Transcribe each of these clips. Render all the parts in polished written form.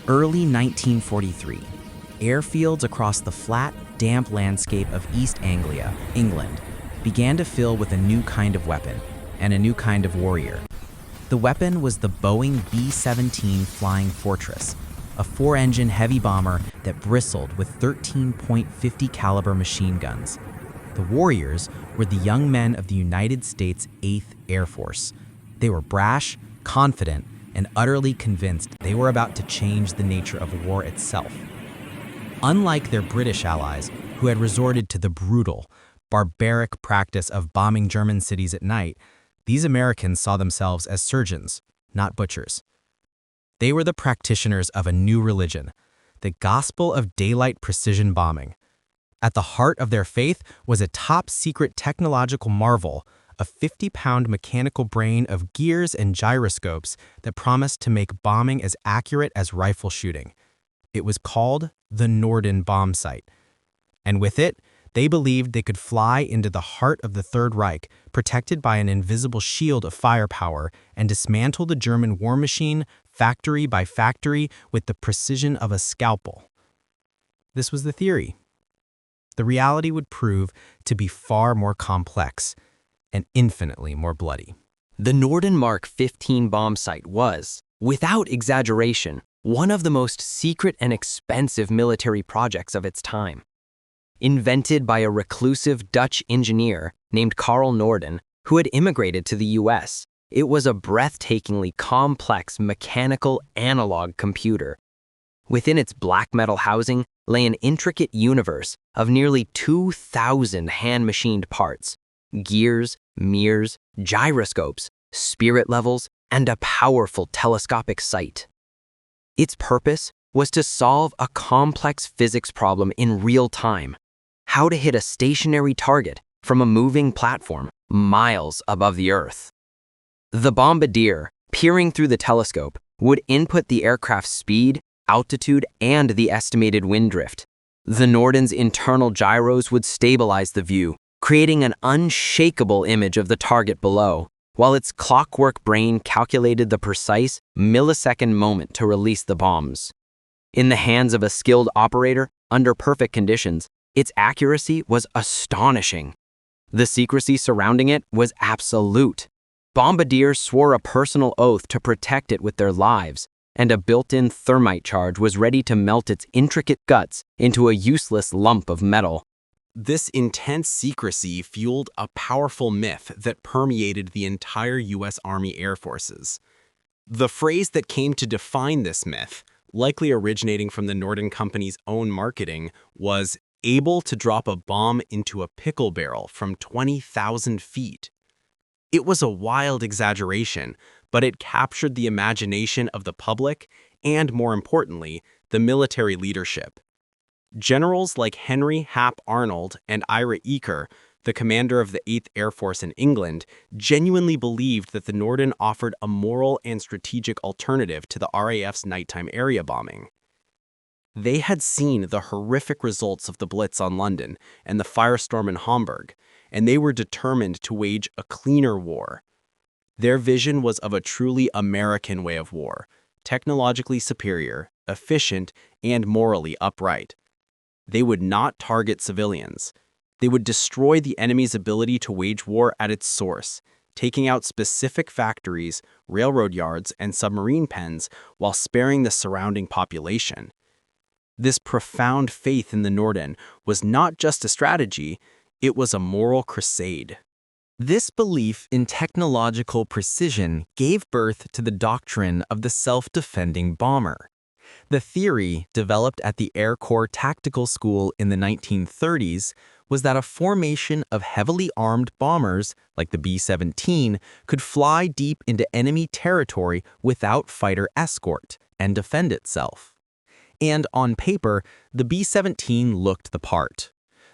Early 1943, airfields across the flat, damp landscape of East Anglia, England, began to fill with a new kind of weapon and a new kind of warrior. The weapon was the Boeing B-17 Flying Fortress, a four-engine heavy bomber that bristled with 13.50 caliber machine guns. The warriors were the young men of the United States 8th Air Force. They were brash, confident, and utterly convinced they were about to change the nature of war itself. Unlike their British allies, who had resorted to the brutal, barbaric practice of bombing German cities at night, these Americans saw themselves as surgeons, not butchers. They were the practitioners of a new religion, the gospel of daylight precision bombing. At the heart of their faith was a top-secret technological marvel, a 50-pound mechanical brain of gears and gyroscopes that promised to make bombing as accurate as rifle shooting. It was called the Norden bomb sight. And with it, they believed they could fly into the heart of the Third Reich, protected by an invisible shield of firepower, and dismantle the German war machine factory by factory with the precision of a scalpel. This was the theory. The reality would prove to be far more complex and infinitely more bloody. The Norden Mark 15 bomb sight was, without exaggeration, one of the most secret and expensive military projects of its time. Invented by a reclusive Dutch engineer named Carl Norden, who had immigrated to the US, it was a breathtakingly complex mechanical analog computer. Within its black metal housing lay an intricate universe of nearly 2,000 hand-machined parts, gears, mirrors, gyroscopes, spirit levels, and a powerful telescopic sight. Its purpose was to solve a complex physics problem in real time: how to hit a stationary target from a moving platform miles above the Earth. The bombardier, peering through the telescope, would input the aircraft's speed, altitude, and the estimated wind drift. The Norden's internal gyros would stabilize the view, creating an unshakable image of the target below, while its clockwork brain calculated the precise millisecond moment to release the bombs. In the hands of a skilled operator, under perfect conditions, its accuracy was astonishing. The secrecy surrounding it was absolute. Bombardiers swore a personal oath to protect it with their lives, and a built-in thermite charge was ready to melt its intricate guts into a useless lump of metal. This intense secrecy fueled a powerful myth that permeated the entire U.S. Army Air Forces. The phrase that came to define this myth, likely originating from the Norden Company's own marketing, was able to drop a bomb into a pickle barrel from 20,000 feet. It was a wild exaggeration, but it captured the imagination of the public and, more importantly, the military leadership. Generals like Henry Hap Arnold and Ira Eaker, the commander of the 8th Air Force in England, genuinely believed that the Norden offered a moral and strategic alternative to the RAF's nighttime area bombing. They had seen the horrific results of the Blitz on London and the firestorm in Hamburg, and they were determined to wage a cleaner war. Their vision was of a truly American way of war, technologically superior, efficient, and morally upright. They would not target civilians. They would destroy the enemy's ability to wage war at its source, taking out specific factories, railroad yards, and submarine pens while sparing the surrounding population. This profound faith in the Norden was not just a strategy, it was a moral crusade. This belief in technological precision gave birth to the doctrine of the self-defending bomber. The theory, developed at the Air Corps Tactical School in the 1930s, was that a formation of heavily armed bombers, like the B-17, could fly deep into enemy territory without fighter escort and defend itself. And on paper, the B-17 looked the part.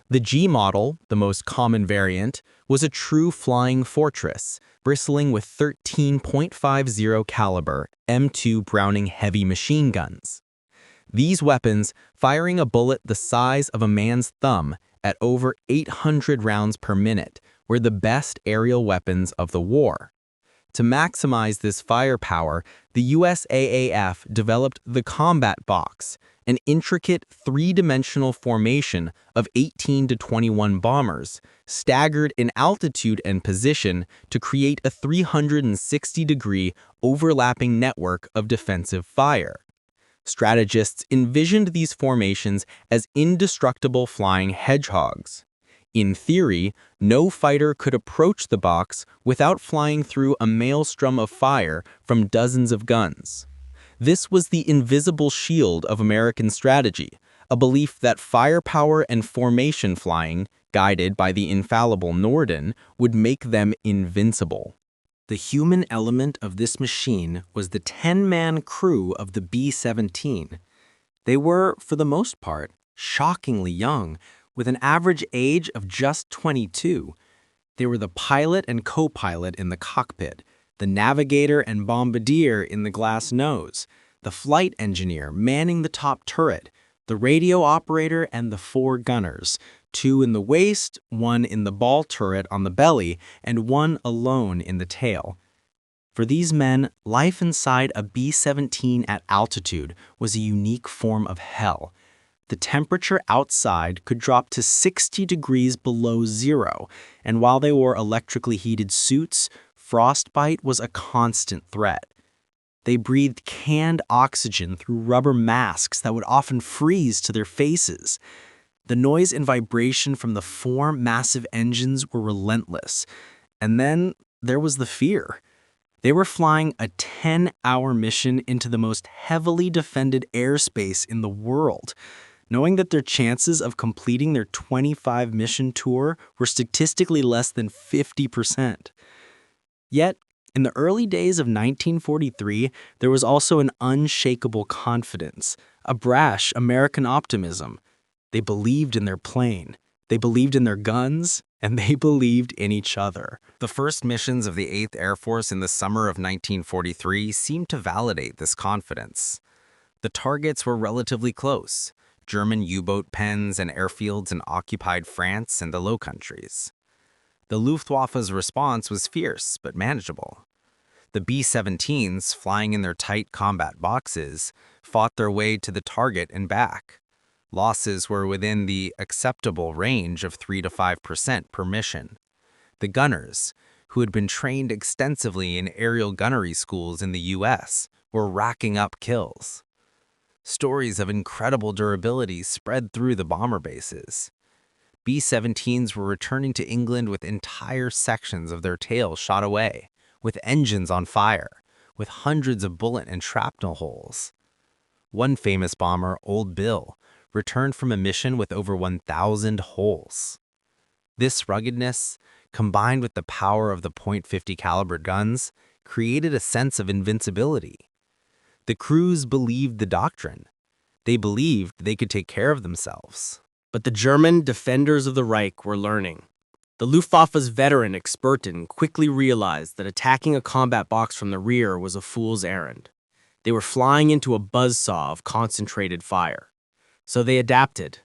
The G model, the most common variant, was a true flying fortress, bristling with 13.50 caliber M2 Browning heavy machine guns. These weapons, firing a bullet the size of a man's thumb at over 800 rounds per minute, were the best aerial weapons of the war. To maximize this firepower, the USAAF developed the combat box, an intricate three-dimensional formation of 18 to 21 bombers, staggered in altitude and position to create a 360-degree overlapping network of defensive fire. Strategists envisioned these formations as indestructible flying hedgehogs. In theory, no fighter could approach the box without flying through a maelstrom of fire from dozens of guns. This was the invisible shield of American strategy, a belief that firepower and formation flying, guided by the infallible Norden, would make them invincible. The human element of this machine was the 10-man crew of the B-17. They were, for the most part, shockingly young, with an average age of just 22. They were the pilot and co-pilot in the cockpit, the navigator and bombardier in the glass nose, the flight engineer manning the top turret, the radio operator and the 4 gunners, 2 in the waist, 1 in the ball turret on the belly, and 1 alone in the tail. For these men, life inside a B-17 at altitude was a unique form of hell. The temperature outside could drop to 60 degrees below zero, and while they wore electrically heated suits, frostbite was a constant threat. They breathed canned oxygen through rubber masks that would often freeze to their faces. The noise and vibration from the 4 massive engines were relentless. And then there was the fear. They were flying a 10-hour mission into the most heavily defended airspace in the world, knowing that their chances of completing their 25-mission tour were statistically less than 50%. Yet, in the early days of 1943, there was also an unshakable confidence, a brash American optimism. They believed in their plane, they believed in their guns, and they believed in each other. The first missions of the 8th Air Force in the summer of 1943 seemed to validate this confidence. The targets were relatively close: German U-boat pens and airfields in occupied France and the Low Countries. The Luftwaffe's response was fierce but manageable. The B-17s, flying in their tight combat boxes, fought their way to the target and back. Losses were within the acceptable range of 3 to 5% per mission. The gunners, who had been trained extensively in aerial gunnery schools in the U.S., were racking up kills. Stories of incredible durability spread through the bomber bases. B-17s were returning to England with entire sections of their tails shot away, with engines on fire, with hundreds of bullet and shrapnel holes. One famous bomber, Old Bill, returned from a mission with over 1,000 holes. This ruggedness, combined with the power of the .50 caliber guns, created a sense of invincibility. The crews believed the doctrine. They believed they could take care of themselves. But the German defenders of the Reich were learning. The Luftwaffe's veteran Experten quickly realized that attacking a combat box from the rear was a fool's errand. They were flying into a buzzsaw of concentrated fire. So they adapted.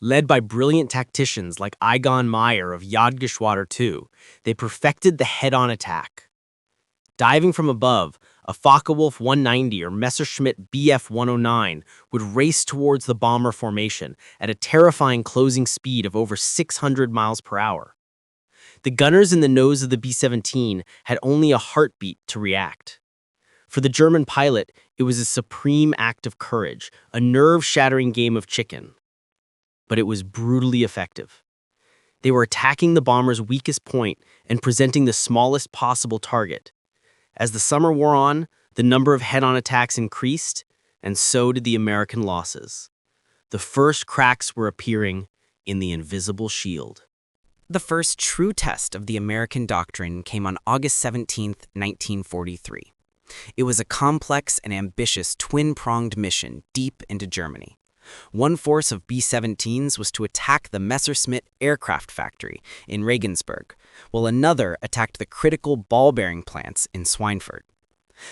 Led by brilliant tacticians like Egon Meyer of Jagdgeschwader II, they perfected the head-on attack. Diving from above, a Focke-Wulf 190 or Messerschmitt Bf 109 would race towards the bomber formation at a terrifying closing speed of over 600 miles per hour. The gunners in the nose of the B-17 had only a heartbeat to react. For the German pilot, it was a supreme act of courage, a nerve-shattering game of chicken. But it was brutally effective. They were attacking the bomber's weakest point and presenting the smallest possible target. As the summer wore on, the number of head-on attacks increased, and so did the American losses. The first cracks were appearing in the invisible shield. The first true test of the American doctrine came on August 17, 1943. It was a complex and ambitious twin-pronged mission deep into Germany. One force of B-17s was to attack the Messerschmitt aircraft factory in Regensburg, while another attacked the critical ball-bearing plants in Schweinfurt.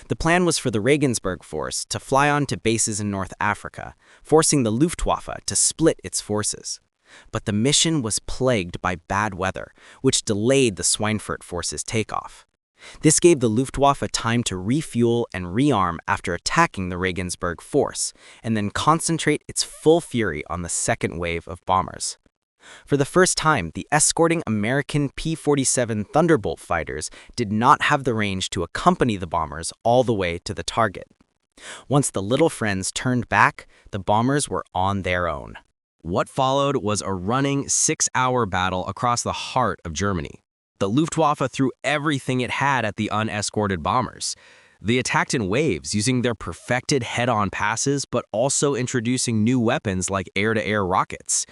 The plan was for the Regensburg force to fly on to bases in North Africa, forcing the Luftwaffe to split its forces. But the mission was plagued by bad weather, which delayed the Schweinfurt force's takeoff. This gave the Luftwaffe time to refuel and rearm after attacking the Regensburg force, and then concentrate its full fury on the second wave of bombers. For the first time, the escorting American P-47 Thunderbolt fighters did not have the range to accompany the bombers all the way to the target. Once the little friends turned back, the bombers were on their own. What followed was a running 6-hour battle across the heart of Germany. The Luftwaffe threw everything it had at the unescorted bombers. They attacked in waves, using their perfected head-on passes, but also introducing new weapons like air-to-air rockets.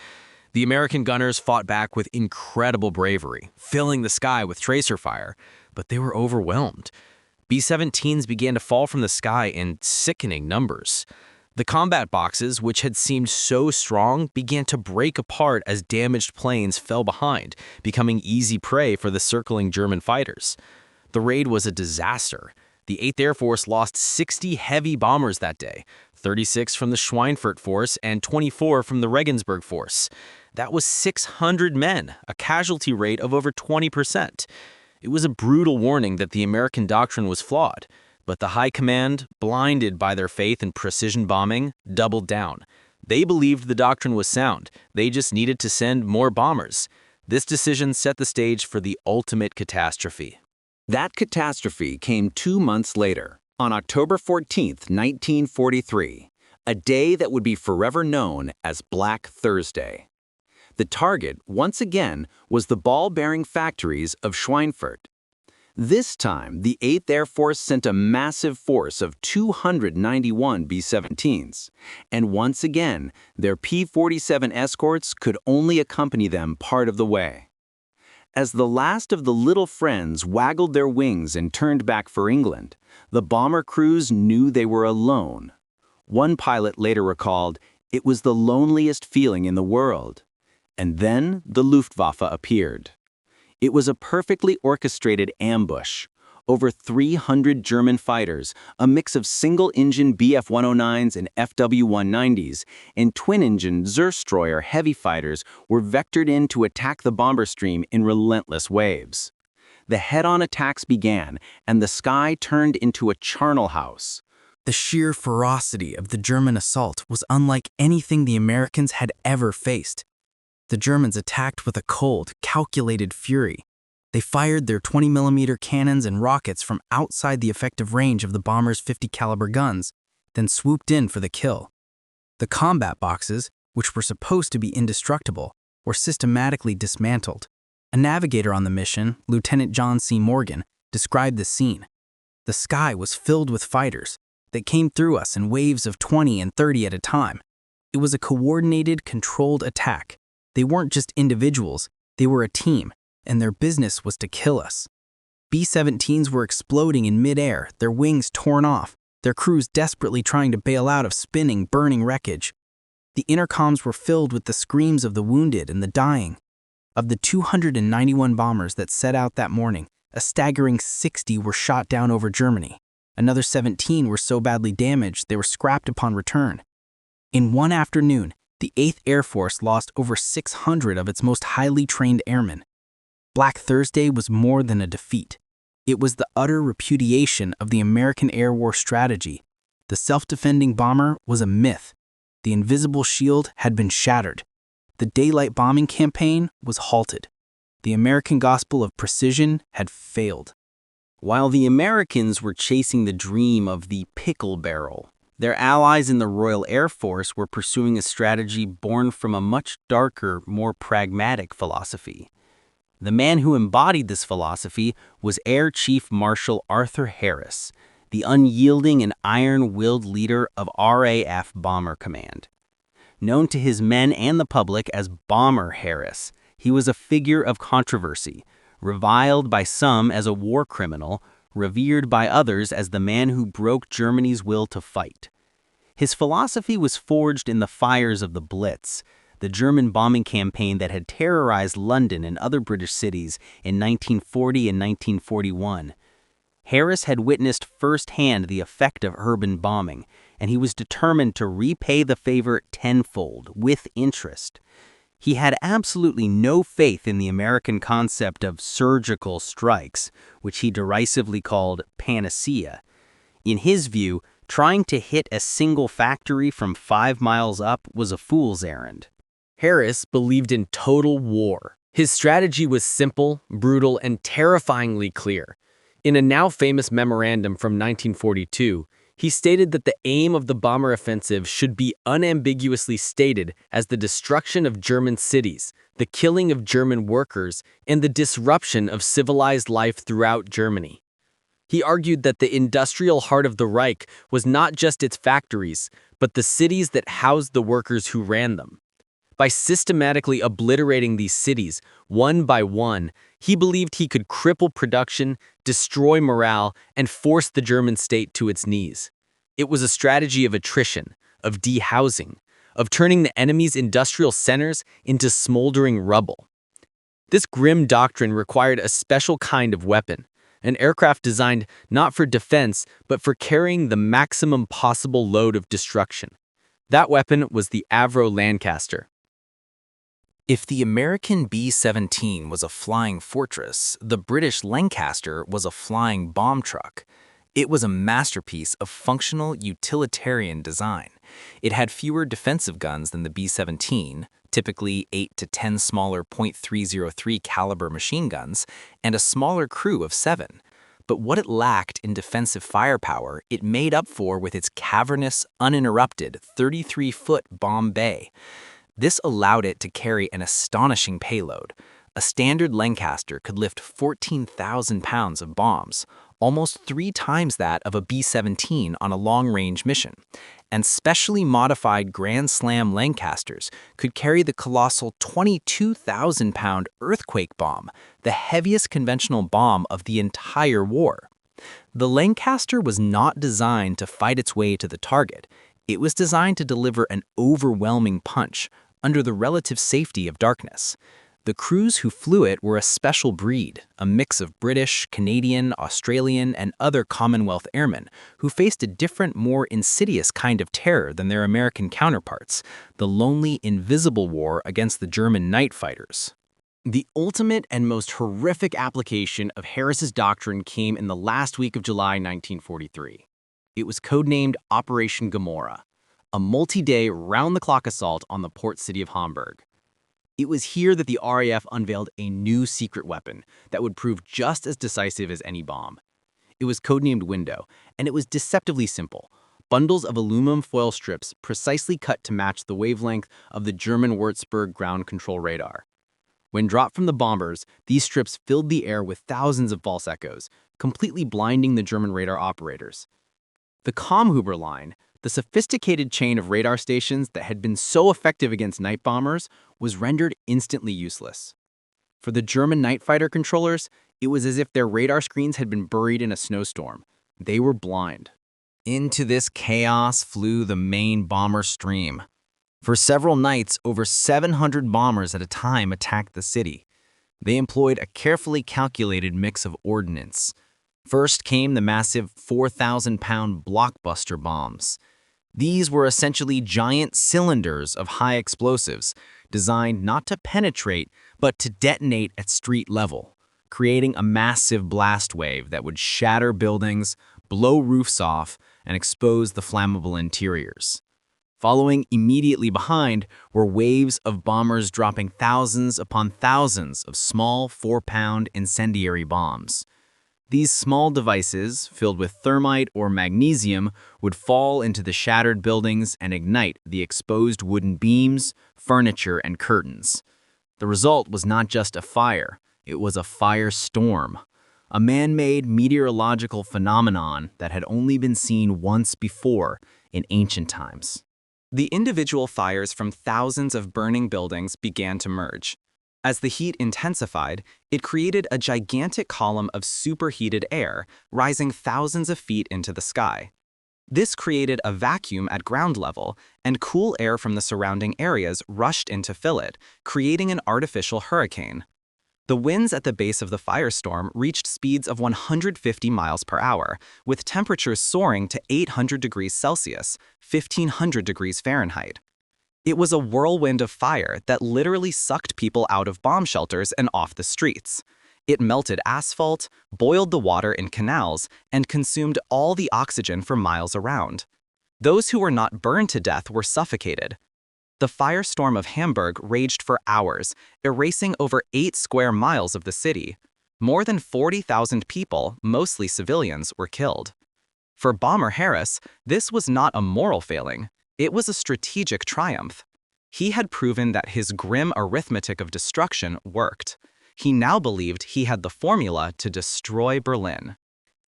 The American gunners fought back with incredible bravery, filling the sky with tracer fire, but they were overwhelmed. B-17s began to fall from the sky in sickening numbers. The combat boxes, which had seemed so strong, began to break apart as damaged planes fell behind, becoming easy prey for the circling German fighters. The raid was a disaster. The 8th Air Force lost 60 heavy bombers that day, 36 from the Schweinfurt force and 24 from the Regensburg force. That was 600 men, a casualty rate of over 20%. It was a brutal warning that the American doctrine was flawed. But the High Command, blinded by their faith in precision bombing, doubled down. They believed the doctrine was sound. They just needed to send more bombers. This decision set the stage for the ultimate catastrophe. That catastrophe came 2 months later, on October 14, 1943, a day that would be forever known as Black Thursday. The target, once again, was the ball-bearing factories of Schweinfurt. This time, the 8th Air Force sent a massive force of 291 B-17s, and once again, their P-47 escorts could only accompany them part of the way. As the last of the little friends waggled their wings and turned back for England, the bomber crews knew they were alone. One pilot later recalled, "It was the loneliest feeling in the world." And then the Luftwaffe appeared. It was a perfectly orchestrated ambush. Over 300 German fighters, a mix of single-engine Bf-109s and FW-190s, and twin-engine Zerstreue heavy fighters were vectored in to attack the bomber stream in relentless waves. The head-on attacks began, and the sky turned into a charnel house. The sheer ferocity of the German assault was unlike anything the Americans had ever faced. The Germans attacked with a cold, calculated fury. They fired their 20mm cannons and rockets from outside the effective range of the bomber's 50 caliber guns, then swooped in for the kill. The combat boxes, which were supposed to be indestructible, were systematically dismantled. A navigator on the mission, Lieutenant John C. Morgan, described the scene. The sky was filled with fighters that came through us in waves of 20 and 30 at a time. It was a coordinated, controlled attack. They weren't just individuals, they were a team, and their business was to kill us. B-17s were exploding in midair, their wings torn off, their crews desperately trying to bail out of spinning, burning wreckage. The intercoms were filled with the screams of the wounded and the dying. Of the 291 bombers that set out that morning, a staggering 60 were shot down over Germany. Another 17 were so badly damaged they were scrapped upon return. In one afternoon, the 8th Air Force lost over 600 of its most highly trained airmen. Black Thursday was more than a defeat. It was the utter repudiation of the American air war strategy. The self-defending bomber was a myth. The invisible shield had been shattered. The daylight bombing campaign was halted. The American gospel of precision had failed. While the Americans were chasing the dream of the pickle barrel, their allies in the Royal Air Force were pursuing a strategy born from a much darker, more pragmatic philosophy. The man who embodied this philosophy was Air Chief Marshal Arthur Harris, the unyielding and iron-willed leader of RAF Bomber Command. Known to his men and the public as Bomber Harris, he was a figure of controversy, reviled by some as a war criminal, revered by others as the man who broke Germany's will to fight. His philosophy was forged in the fires of the Blitz, the German bombing campaign that had terrorized London and other British cities in 1940 and 1941. Harris had witnessed firsthand the effect of urban bombing, and he was determined to repay the favor tenfold, with interest. He had absolutely no faith in the American concept of surgical strikes, which he derisively called panacea. In his view, trying to hit a single factory from 5 miles up was a fool's errand. Harris believed in total war. His strategy was simple, brutal, and terrifyingly clear. In a now famous memorandum from 1942, he stated that the aim of the bomber offensive should be unambiguously stated as the destruction of German cities, the killing of German workers, and the disruption of civilized life throughout Germany. He argued that the industrial heart of the Reich was not just its factories, but the cities that housed the workers who ran them. By systematically obliterating these cities, one by one, he believed he could cripple production, destroy morale, and force the German state to its knees. It was a strategy of attrition, of dehousing, of turning the enemy's industrial centers into smoldering rubble. This grim doctrine required a special kind of weapon, an aircraft designed not for defense, but for carrying the maximum possible load of destruction. That weapon was the Avro Lancaster. If the American B-17 was a flying fortress, the British Lancaster was a flying bomb truck. It was a masterpiece of functional utilitarian design. It had fewer defensive guns than the B-17, typically 8 to 10 smaller .303 caliber machine guns, and a smaller crew of 7. But what it lacked in defensive firepower, it made up for with its cavernous, uninterrupted 33-foot bomb bay. This allowed it to carry an astonishing payload. A standard Lancaster could lift 14,000 pounds of bombs, almost 3 times that of a B-17 on a long-range mission. And specially modified Grand Slam Lancasters could carry the colossal 22,000-pound earthquake bomb, the heaviest conventional bomb of the entire war. The Lancaster was not designed to fight its way to the target. It was designed to deliver an overwhelming punch under the relative safety of darkness. The crews who flew it were a special breed, a mix of British, Canadian, Australian, and other Commonwealth airmen who faced a different, more insidious kind of terror than their American counterparts, the lonely, invisible war against the German night fighters. The ultimate and most horrific application of Harris's doctrine came in the last week of July 1943. It was codenamed Operation Gomorrah, a multi-day, round-the-clock assault on the port city of Hamburg. It was here that the RAF unveiled a new secret weapon that would prove just as decisive as any bomb. It was codenamed Window, and it was deceptively simple. Bundles of aluminum foil strips precisely cut to match the wavelength of the German Würzburg ground control radar. When dropped from the bombers, these strips filled the air with thousands of false echoes, completely blinding the German radar operators. The Kammhuber line, the sophisticated chain of radar stations that had been so effective against night bombers, was rendered instantly useless. For the German night fighter controllers, it was as if their radar screens had been buried in a snowstorm. They were blind. Into this chaos flew the main bomber stream. For several nights, over 700 bombers at a time attacked the city. They employed a carefully calculated mix of ordnance. First came the massive 4,000-pound blockbuster bombs. These were essentially giant cylinders of high explosives, designed not to penetrate, but to detonate at street level, creating a massive blast wave that would shatter buildings, blow roofs off, and expose the flammable interiors. Following immediately behind were waves of bombers dropping thousands upon thousands of small 4-pound incendiary bombs. These small devices, filled with thermite or magnesium, would fall into the shattered buildings and ignite the exposed wooden beams, furniture, and curtains. The result was not just a fire, it was a firestorm, a man-made meteorological phenomenon that had only been seen once before in ancient times. The individual fires from thousands of burning buildings began to merge. As the heat intensified, it created a gigantic column of superheated air rising thousands of feet into the sky. This created a vacuum at ground level, and cool air from the surrounding areas rushed in to fill it, creating an artificial hurricane. The winds at the base of the firestorm reached speeds of 150 miles per hour, with temperatures soaring to 800 degrees Celsius, 1,500 degrees Fahrenheit. It was a whirlwind of fire that literally sucked people out of bomb shelters and off the streets. It melted asphalt, boiled the water in canals, and consumed all the oxygen for miles around. Those who were not burned to death were suffocated. The firestorm of Hamburg raged for hours, erasing over 8 square miles of the city. More than 40,000 people, mostly civilians, were killed. For Bomber Harris, this was not a moral failing. It was a strategic triumph. He had proven that his grim arithmetic of destruction worked. He now believed he had the formula to destroy Berlin.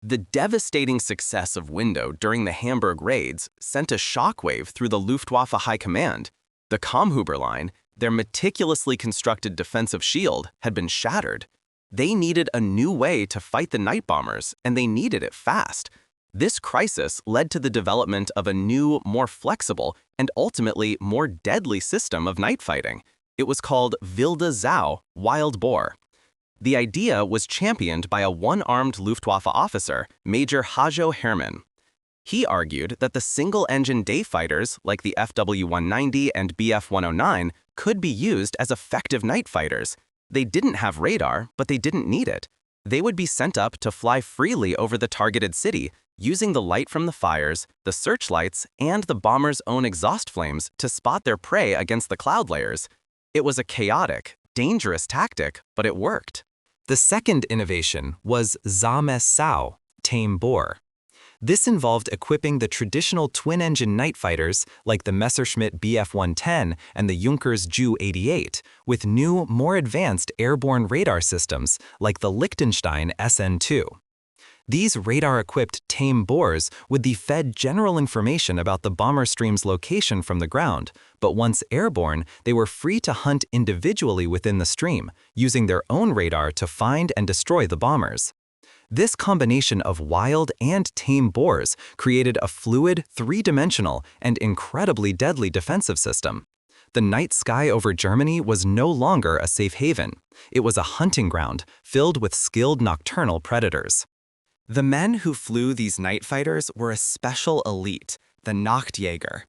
The devastating success of Window during the Hamburg raids sent a shockwave through the Luftwaffe High Command. The Kammhuber line, their meticulously constructed defensive shield, had been shattered. They needed a new way to fight the night bombers, and they needed it fast. This crisis led to the development of a new, more flexible, and ultimately more deadly system of night fighting. It was called Wilde Sau, Wild Boar. The idea was championed by a one-armed Luftwaffe officer, Major Hajo Hermann. He argued that the single-engine day fighters, like the FW-190 and Bf-109, could be used as effective night fighters. They didn't have radar, but they didn't need it. They would be sent up to fly freely over the targeted city, using the light from the fires, the searchlights, and the bombers' own exhaust flames to spot their prey against the cloud layers. It was a chaotic, dangerous tactic, but it worked. The second innovation was Zahmes Sau, tame boar. This involved equipping the traditional twin-engine night fighters, like the Messerschmitt Bf-110 and the Junkers Ju-88, with new, more advanced airborne radar systems, like the Liechtenstein SN-2. These radar-equipped tame boars would be fed general information about the bomber stream's location from the ground, but once airborne, they were free to hunt individually within the stream, using their own radar to find and destroy the bombers. This combination of wild and tame boars created a fluid, three-dimensional, and incredibly deadly defensive system. The night sky over Germany was no longer a safe haven. It was a hunting ground filled with skilled nocturnal predators. The men who flew these night fighters were a special elite, the Nachtjäger.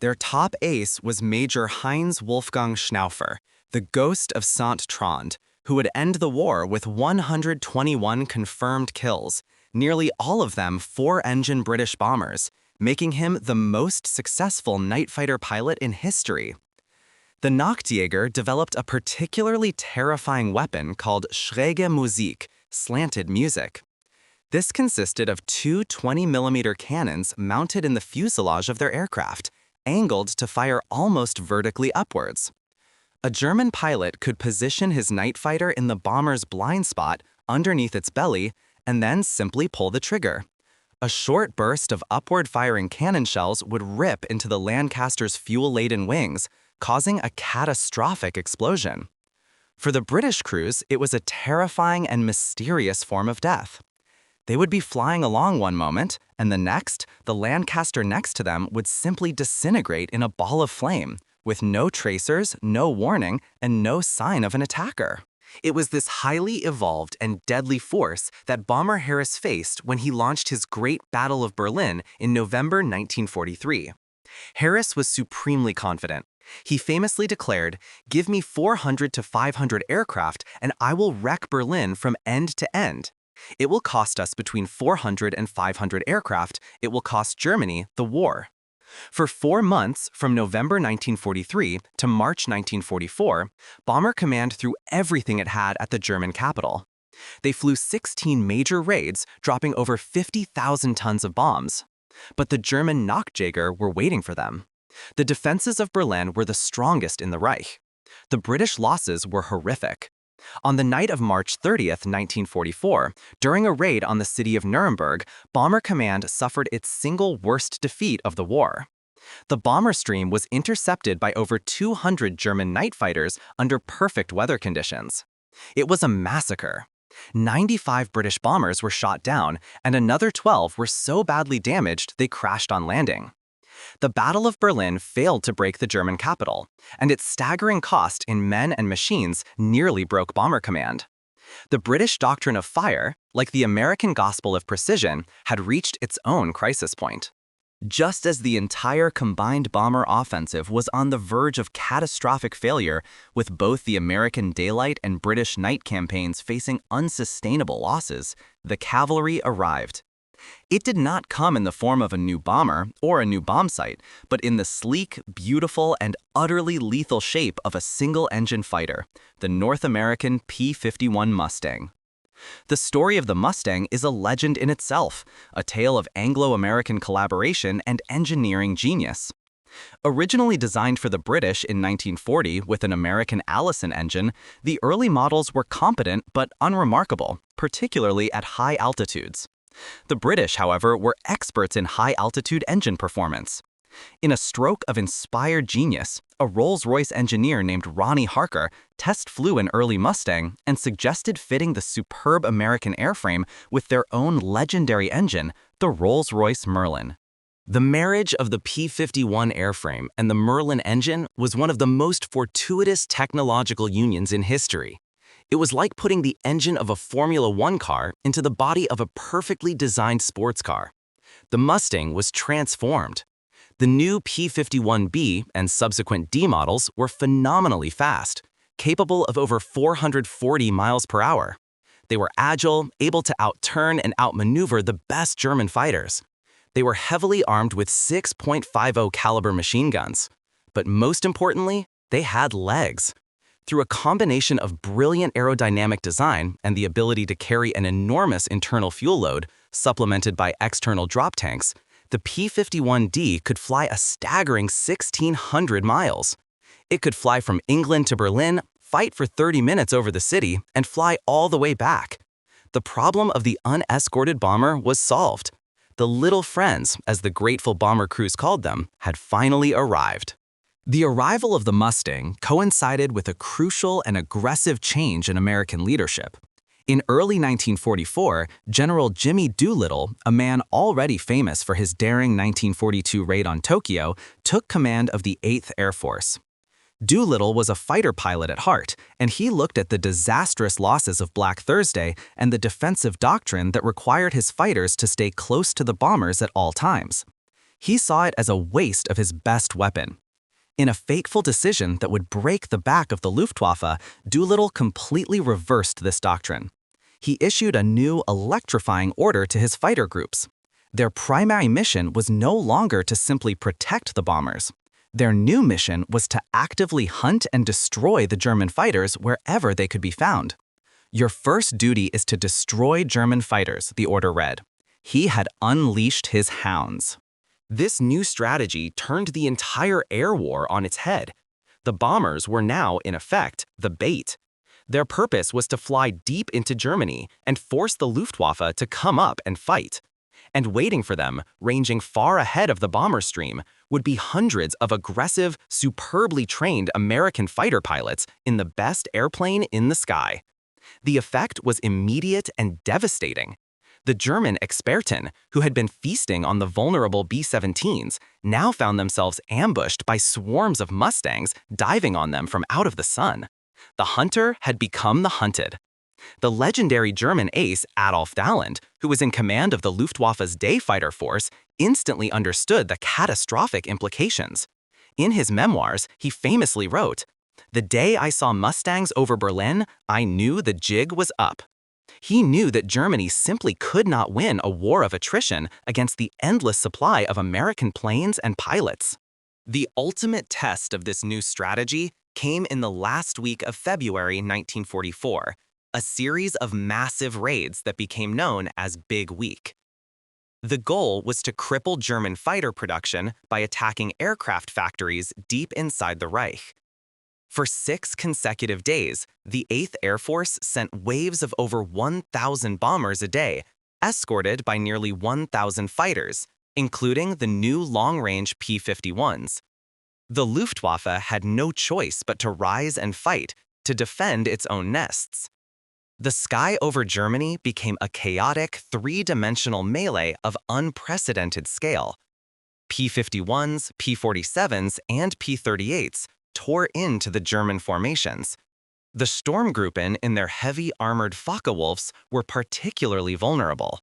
Their top ace was Major Heinz Wolfgang Schnaufer, the ghost of Saint-Trond, who would end the war with 121 confirmed kills, nearly all of them four-engine British bombers, making him the most successful night fighter pilot in history. The Nachtjäger developed a particularly terrifying weapon called Schräge Musik, slanted music. This consisted of two 20mm cannons mounted in the fuselage of their aircraft, angled to fire almost vertically upwards. A German pilot could position his night fighter in the bomber's blind spot underneath its belly and then simply pull the trigger. A short burst of upward-firing cannon shells would rip into the Lancaster's fuel-laden wings, causing a catastrophic explosion. For the British crews, it was a terrifying and mysterious form of death. They would be flying along one moment, and the next, the Lancaster next to them would simply disintegrate in a ball of flame, with no tracers, no warning, and no sign of an attacker. It was this highly evolved and deadly force that Bomber Harris faced when he launched his Great Battle of Berlin in November 1943. Harris was supremely confident. He famously declared, "Give me 400 to 500 aircraft and I will wreck Berlin from end to end. It will cost us between 400 and 500 aircraft. It will cost Germany the war." For 4 months, from November 1943 to March 1944, Bomber Command threw everything it had at the German capital. They flew 16 major raids, dropping over 50,000 tons of bombs. But the German Nachtjäger were waiting for them. The defenses of Berlin were the strongest in the Reich. The British losses were horrific. On the night of March 30th, 1944, during a raid on the city of Nuremberg, Bomber Command suffered its single worst defeat of the war. The bomber stream was intercepted by over 200 German night fighters under perfect weather conditions. It was a massacre. 95 British bombers were shot down, and another 12 were so badly damaged they crashed on landing. The Battle of Berlin failed to break the German capital, and its staggering cost in men and machines nearly broke Bomber Command. The British doctrine of fire, like the American gospel of precision, had reached its own crisis point. Just as the entire combined bomber offensive was on the verge of catastrophic failure, with both the American daylight and British night campaigns facing unsustainable losses, the cavalry arrived. It did not come in the form of a new bomber or a new bomb sight, but in the sleek, beautiful, and utterly lethal shape of a single-engine fighter, the North American P-51 Mustang. The story of the Mustang is a legend in itself, a tale of Anglo-American collaboration and engineering genius. Originally designed for the British in 1940 with an American Allison engine, the early models were competent but unremarkable, particularly at high altitudes. The British, however, were experts in high-altitude engine performance. In a stroke of inspired genius, a Rolls-Royce engineer named Ronnie Harker test flew an early Mustang and suggested fitting the superb American airframe with their own legendary engine, the Rolls-Royce Merlin. The marriage of the P-51 airframe and the Merlin engine was one of the most fortuitous technological unions in history. It was like putting the engine of a Formula One car into the body of a perfectly designed sports car. The Mustang was transformed. The new P-51B and subsequent D models were phenomenally fast, capable of over 440 miles per hour. They were agile, able to outturn and outmaneuver the best German fighters. They were heavily armed with 6.50 caliber machine guns. But most importantly, they had legs. Through a combination of brilliant aerodynamic design and the ability to carry an enormous internal fuel load, supplemented by external drop tanks, the P-51D could fly a staggering 1,600 miles. It could fly from England to Berlin, fight for 30 minutes over the city, and fly all the way back. The problem of the unescorted bomber was solved. The little friends, as the grateful bomber crews called them, had finally arrived. The arrival of the Mustang coincided with a crucial and aggressive change in American leadership. In early 1944, General Jimmy Doolittle, a man already famous for his daring 1942 raid on Tokyo, took command of the 8th Air Force. Doolittle was a fighter pilot at heart, and he looked at the disastrous losses of Black Thursday and the defensive doctrine that required his fighters to stay close to the bombers at all times. He saw it as a waste of his best weapon. In a fateful decision that would break the back of the Luftwaffe, Doolittle completely reversed this doctrine. He issued a new electrifying order to his fighter groups. Their primary mission was no longer to simply protect the bombers. Their new mission was to actively hunt and destroy the German fighters wherever they could be found. "Your first duty is to destroy German fighters," the order read. He had unleashed his hounds. This new strategy turned the entire air war on its head. The bombers were now, in effect, the bait. Their purpose was to fly deep into Germany and force the Luftwaffe to come up and fight. And waiting for them, ranging far ahead of the bomber stream, would be hundreds of aggressive, superbly trained American fighter pilots in the best airplane in the sky. The effect was immediate and devastating. The German Experten, who had been feasting on the vulnerable B-17s, now found themselves ambushed by swarms of Mustangs diving on them from out of the sun. The hunter had become the hunted. The legendary German ace Adolf Dalland, who was in command of the Luftwaffe's day fighter force, instantly understood the catastrophic implications. In his memoirs, he famously wrote, "The day I saw Mustangs over Berlin, I knew the jig was up." He knew that Germany simply could not win a war of attrition against the endless supply of American planes and pilots. The ultimate test of this new strategy came in the last week of February 1944, a series of massive raids that became known as Big Week. The goal was to cripple German fighter production by attacking aircraft factories deep inside the Reich. For 6 consecutive days, the 8th Air Force sent waves of over 1,000 bombers a day, escorted by nearly 1,000 fighters, including the new long-range P-51s. The Luftwaffe had no choice but to rise and fight to defend its own nests. The sky over Germany became a chaotic, three-dimensional melee of unprecedented scale. P-51s, P-47s, and P-38s tore into the German formations. The Sturmgruppen in their heavy armored Focke-Wulfs were particularly vulnerable.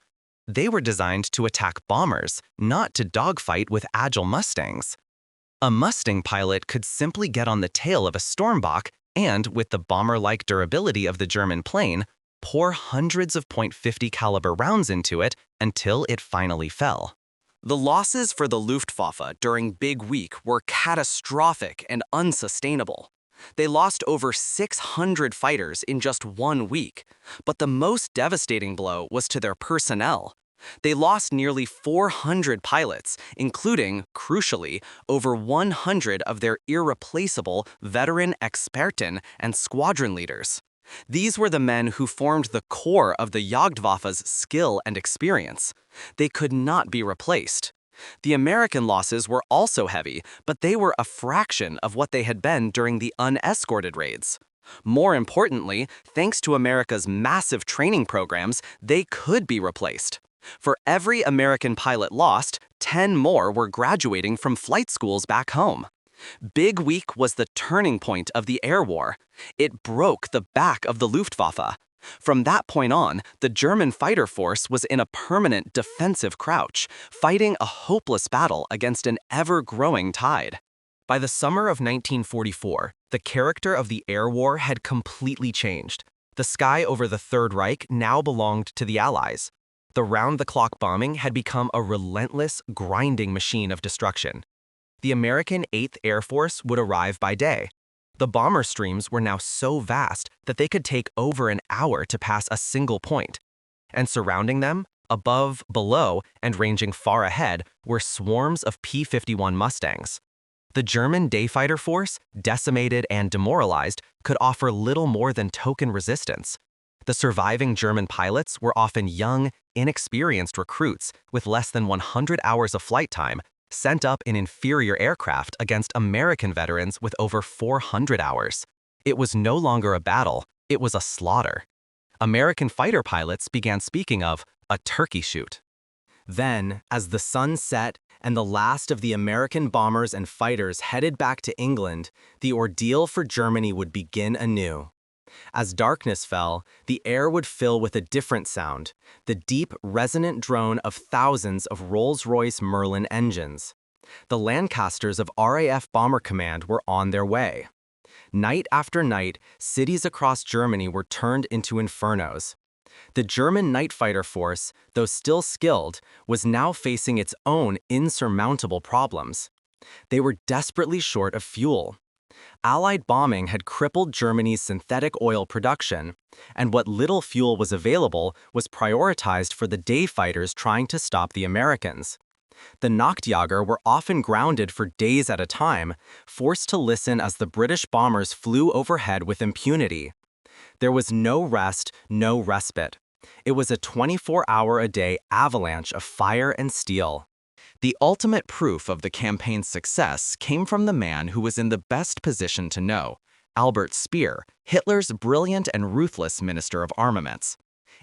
They were designed to attack bombers, not to dogfight with agile Mustangs. A Mustang pilot could simply get on the tail of a Stormbach and, with the bomber-like durability of the German plane, pour hundreds of .50 caliber rounds into it until it finally fell. The losses for the Luftwaffe during Big Week were catastrophic and unsustainable. They lost over 600 fighters in just 1 week, but the most devastating blow was to their personnel. They lost nearly 400 pilots, including, crucially, over 100 of their irreplaceable veteran Experten and squadron leaders. These were the men who formed the core of the Jagdwaffe's skill and experience. They could not be replaced. The American losses were also heavy, but they were a fraction of what they had been during the unescorted raids. More importantly, thanks to America's massive training programs, they could be replaced. For every American pilot lost, 10 more were graduating from flight schools back home. Big Week was the turning point of the air war. It broke the back of the Luftwaffe. From that point on, the German fighter force was in a permanent defensive crouch, fighting a hopeless battle against an ever-growing tide. By the summer of 1944, the character of the air war had completely changed. The sky over the Third Reich now belonged to the Allies. The round-the-clock bombing had become a relentless, grinding machine of destruction. The American 8th Air Force would arrive by day. The bomber streams were now so vast that they could take over an hour to pass a single point. And surrounding them, above, below, and ranging far ahead, were swarms of P-51 Mustangs. The German day fighter force, decimated and demoralized, could offer little more than token resistance. The surviving German pilots were often young, inexperienced recruits with less than 100 hours of flight time, sent up in inferior aircraft against American veterans with over 400 hours. It was no longer a battle, it was a slaughter. American fighter pilots began speaking of a turkey shoot. Then, as the sun set and the last of the American bombers and fighters headed back to England, the ordeal for Germany would begin anew. As darkness fell, the air would fill with a different sound, the deep, resonant drone of thousands of Rolls-Royce Merlin engines. The Lancasters of RAF Bomber Command were on their way. Night after night, cities across Germany were turned into infernos. The German night fighter force, though still skilled, was now facing its own insurmountable problems. They were desperately short of fuel. Allied bombing had crippled Germany's synthetic oil production, and what little fuel was available was prioritized for the day fighters trying to stop the Americans. The Nachtjager were often grounded for days at a time, forced to listen as the British bombers flew overhead with impunity. There was no rest, no respite. It was a 24-hour-a-day avalanche of fire and steel. The ultimate proof of the campaign's success came from the man who was in the best position to know, Albert Speer, Hitler's brilliant and ruthless Minister of Armaments.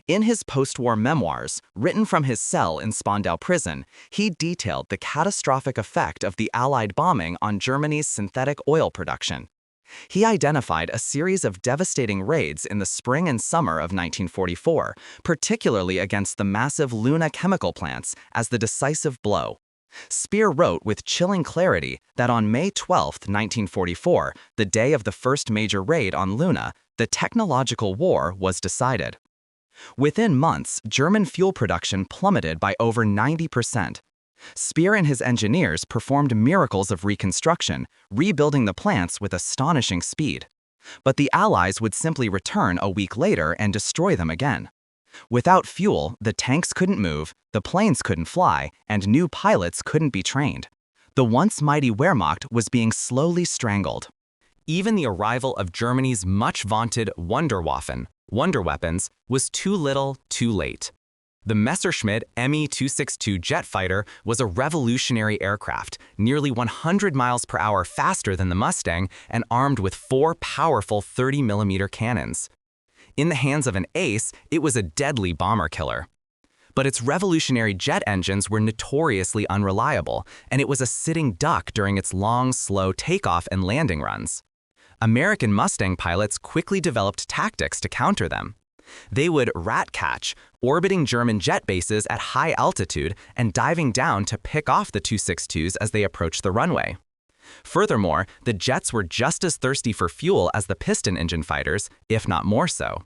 In his post-war memoirs, written from his cell in Spandau prison, he detailed the catastrophic effect of the Allied bombing on Germany's synthetic oil production. He identified a series of devastating raids in the spring and summer of 1944, particularly against the massive Luna chemical plants, as the decisive blow. Speer wrote with chilling clarity that on May 12, 1944, the day of the first major raid on Luna, the technological war was decided. Within months, German fuel production plummeted by over 90%. Speer and his engineers performed miracles of reconstruction, rebuilding the plants with astonishing speed. But the Allies would simply return a week later and destroy them again. Without fuel, the tanks couldn't move, the planes couldn't fly, and new pilots couldn't be trained. The once mighty Wehrmacht was being slowly strangled. Even the arrival of Germany's much-vaunted Wunderwaffen, wonder weapons, was too little, too late. The Messerschmitt Me-262 jet fighter was a revolutionary aircraft, nearly 100 miles per hour faster than the Mustang and armed with 4 powerful 30mm cannons. In the hands of an ace, it was a deadly bomber killer. But its revolutionary jet engines were notoriously unreliable, and it was a sitting duck during its long, slow takeoff and landing runs. American Mustang pilots quickly developed tactics to counter them. They would rat catch, orbiting German jet bases at high altitude and diving down to pick off the 262s as they approached the runway. Furthermore, the jets were just as thirsty for fuel as the piston engine fighters, if not more so.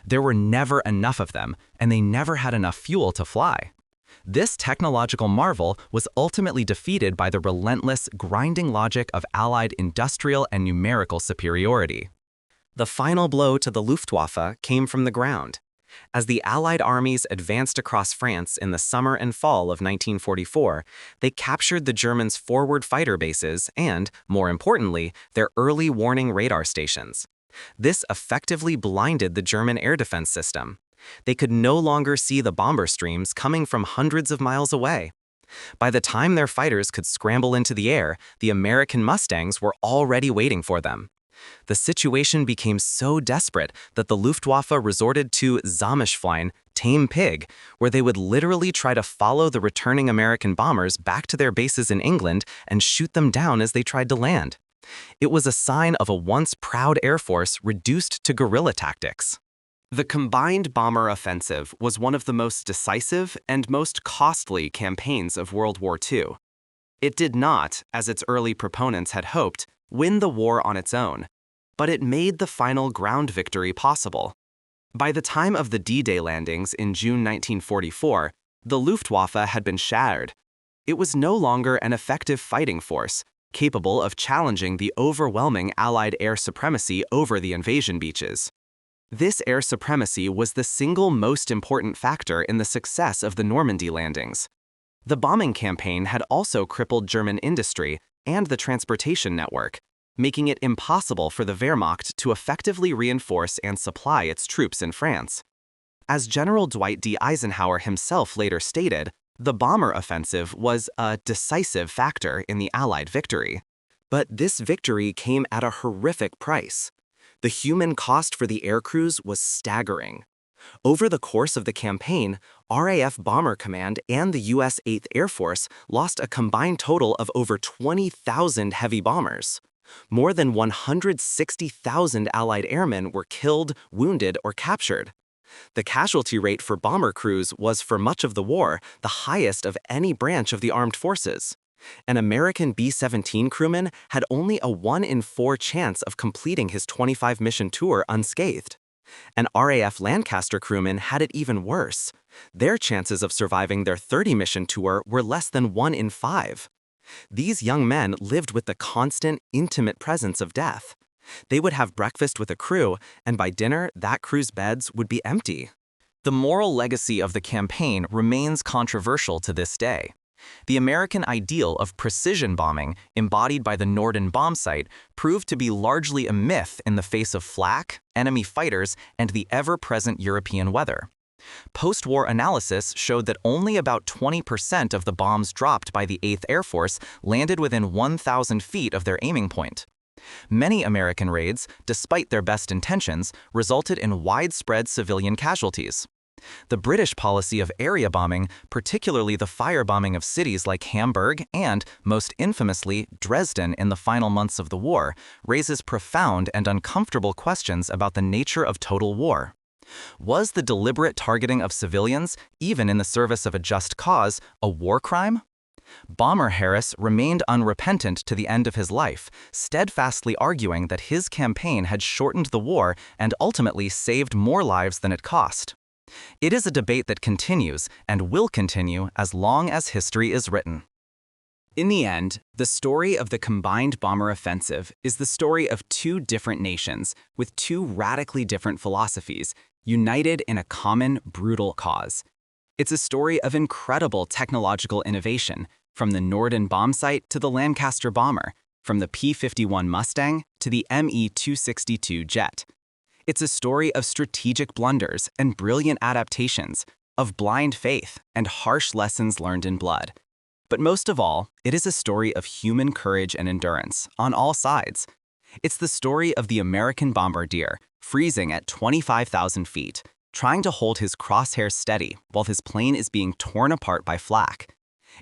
There were never enough of them, and they never had enough fuel to fly. This technological marvel was ultimately defeated by the relentless, grinding logic of Allied industrial and numerical superiority. The final blow to the Luftwaffe came from the ground. As the Allied armies advanced across France in the summer and fall of 1944, they captured the Germans' forward fighter bases and, more importantly, their early warning radar stations. This effectively blinded the German air defense system. They could no longer see the bomber streams coming from hundreds of miles away. By the time their fighters could scramble into the air, the American Mustangs were already waiting for them. The situation became so desperate that the Luftwaffe resorted to Zammischwein, tame pig, where they would literally try to follow the returning American bombers back to their bases in England and shoot them down as they tried to land. It was a sign of a once proud Air Force reduced to guerrilla tactics. The combined bomber offensive was one of the most decisive and most costly campaigns of World War II. It did not, as its early proponents had hoped, win the war on its own, but it made the final ground victory possible. By the time of the D-Day landings in June 1944, the Luftwaffe had been shattered. It was no longer an effective fighting force, capable of challenging the overwhelming Allied air supremacy over the invasion beaches. This air supremacy was the single most important factor in the success of the Normandy landings. The bombing campaign had also crippled German industry and the transportation network, making it impossible for the Wehrmacht to effectively reinforce and supply its troops in France. As General Dwight D. Eisenhower himself later stated, the bomber offensive was a decisive factor in the Allied victory. But this victory came at a horrific price. The human cost for the air crews was staggering. Over the course of the campaign, RAF Bomber Command and the U.S. 8th Air Force lost a combined total of over 20,000 heavy bombers. More than 160,000 Allied airmen were killed, wounded, or captured. The casualty rate for bomber crews was, for much of the war, the highest of any branch of the armed forces. An American B-17 crewman had only a 1 in 4 chance of completing his 25-mission tour unscathed. An RAF Lancaster crewman had it even worse. Their chances of surviving their 30-mission tour were less than 1 in 5. These young men lived with the constant, intimate presence of death. They would have breakfast with a crew, and by dinner, that crew's beds would be empty. The moral legacy of the campaign remains controversial to this day. The American ideal of precision bombing, embodied by the Norden bombsight, proved to be largely a myth in the face of flak, enemy fighters, and the ever-present European weather. Post-war analysis showed that only about 20% of the bombs dropped by the 8th Air Force landed within 1,000 feet of their aiming point. Many American raids, despite their best intentions, resulted in widespread civilian casualties. The British policy of area bombing, particularly the firebombing of cities like Hamburg and, most infamously, Dresden in the final months of the war, raises profound and uncomfortable questions about the nature of total war. Was the deliberate targeting of civilians, even in the service of a just cause, a war crime? Bomber Harris remained unrepentant to the end of his life, steadfastly arguing that his campaign had shortened the war and ultimately saved more lives than it cost. It is a debate that continues and will continue as long as history is written. In the end, the story of the combined bomber offensive is the story of two different nations with two radically different philosophies, united in a common, brutal cause. It's a story of incredible technological innovation, from the Norden bombsight to the Lancaster bomber, from the P-51 Mustang to the Me-262 jet. It's a story of strategic blunders and brilliant adaptations, of blind faith and harsh lessons learned in blood. But most of all, it is a story of human courage and endurance on all sides. It's the story of the American bombardier, freezing at 25,000 feet, trying to hold his crosshairs steady while his plane is being torn apart by flak.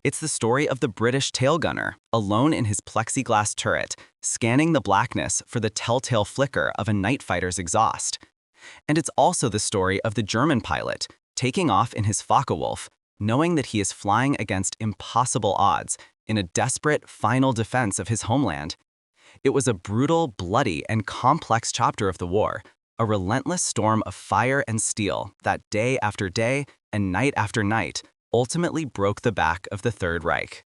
It's the story of the British tail gunner, alone in his plexiglass turret, scanning the blackness for the telltale flicker of a night fighter's exhaust. And it's also the story of the German pilot taking off in his Focke-Wulf, knowing that he is flying against impossible odds in a desperate final defense of his homeland. It was a brutal, bloody, and complex chapter of the war, a relentless storm of fire and steel that day after day and night after night ultimately broke the back of the Third Reich.